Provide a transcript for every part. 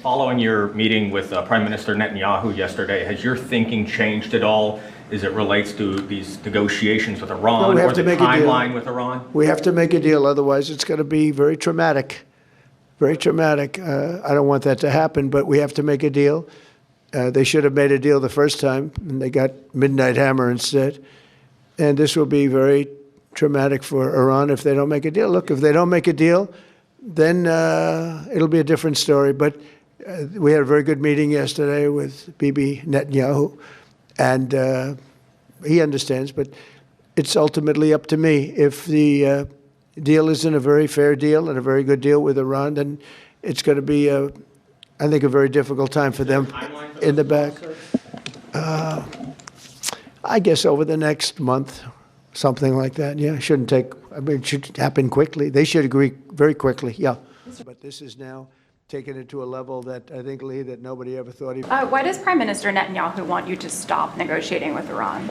Following your meeting with Prime Minister Netanyahu yesterday, has your thinking changed at all as it relates to these negotiations with Iran we have or to the make a deal. timeline with Iran? We have to make a deal, otherwise it's going to be very traumatic. Very traumatic. I don't want that to happen, but we have to make a deal. They should have made a deal the first time, and they got Midnight Hammer instead. And this will be very traumatic for Iran if they don't make a deal. Look, if they don't make a deal, then it'll be a different story. But we had a very good meeting yesterday with Bibi Netanyahu, and he understands, but it's ultimately up to me. If the deal isn't a very fair deal and a very good deal with Iran, then it's going to be, I think, a very difficult time for them in the back. I guess over the next month, something like that. Yeah, it shouldn't take, I mean, it should happen quickly. They should agree very quickly, yeah. But this is now taken it to a level that I think, Lee, that nobody ever thought he would. Why does Prime Minister Netanyahu want you to stop negotiating with Iran?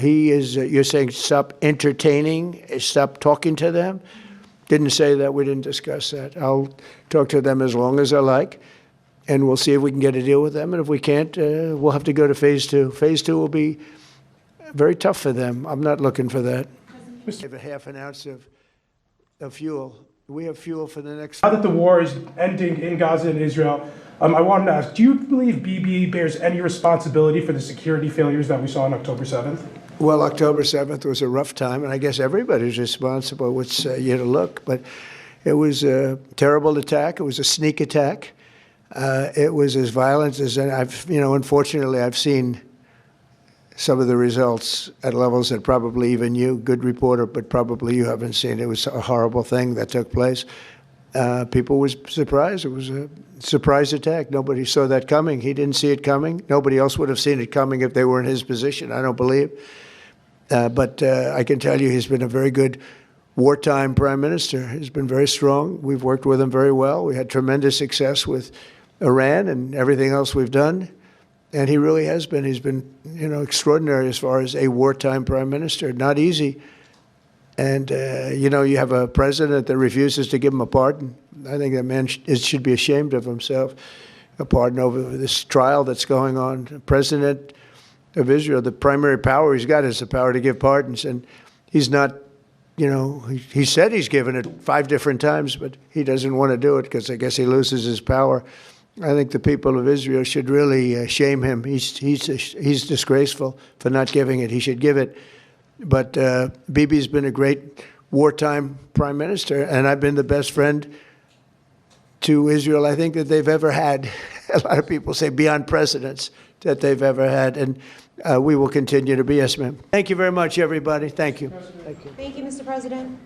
He is, you're saying stop entertaining, stop talking to them? Didn't say that, we didn't discuss that. I'll talk to them as long as I like, and we'll see if we can get a deal with them. And if we can't, we'll have to go to phase two. Phase two will be very tough for them. I'm not looking for that. We have a half an ounce of fuel. We have fuel for the next. Now that the war is ending in Gaza and Israel, I wanted to ask, do you believe Bibi bears any responsibility for the security failures that we saw on October 7th? Well, October 7th was a rough time, and I guess everybody's responsible. It's you to look, but it was a terrible attack. It was a sneak attack. It was as violent as unfortunately, I've seen some of the results at levels that probably even you, good reporter, but probably you haven't seen. It was a horrible thing that took place. People were surprised. It was a surprise attack. Nobody saw that coming. He didn't see it coming. Nobody else would have seen it coming if they were in his position, I don't believe. But I can tell you he's been a very good wartime prime minister. He's been very strong. We've worked with him very well. We had tremendous success with Iran and everything else we've done. And he really has been. He's been, extraordinary as far as a wartime prime minister. Not easy. And, you have a president that refuses to give him a pardon. I think that man should be ashamed of himself. A pardon over this trial that's going on. The president of Israel, the primary power he's got is the power to give pardons. And he's not, he said he's given it 5 different times, but he doesn't want to do it because I guess he loses his power. I think the people of Israel should really shame him. He's disgraceful for not giving it. He should give it. But Bibi's been a great wartime prime minister, and I've been the best friend to Israel I think that they've ever had. A lot of people say beyond presidents that they've ever had, and we will continue to be. Yes, ma'am. Thank you very much, everybody. Thank you. Thank you, Mr. President.